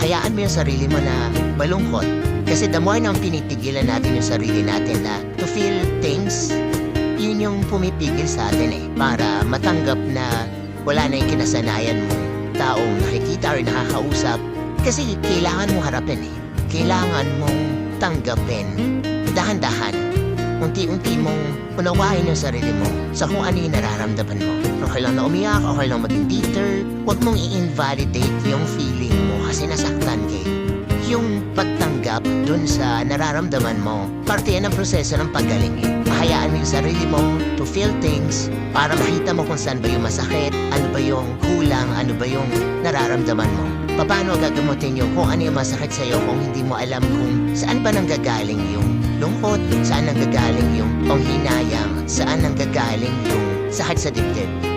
hayaan mo yung sarili mo na malungkot. Kasi the more nang pinipigilan natin yung sarili natin na to feel things, yun yung pumipigil sa atin para matanggap na wala na yung kinasanayan mo taong nakikita or nakakausap. Kasi kailangan mo harapin Kailangan mong tanggapin. Dahan-dahan. Unti-unti mong unawain yung sarili mo sa kung ano yung nararamdaman mo. Okay lang na umiyak, okay lang maging bitter. Huwag mong i-invalidate yung feeling mo kasi nasaktan Yung pagtanggap dun sa nararamdaman mo, parte yan ng proseso ng paggaling Hayaan mo yung sarili mo to feel things para makita mo kung saan ba yung masakit, ano ba yung kulang, ano ba yung nararamdaman mo. Paano gagamutin yung kung ano yung masakit sa'yo kung hindi mo alam kung saan ba nanggagaling yung lungkot, saan nanggagaling yung panghinayang, saan nanggagaling yung sakit sa dibdib.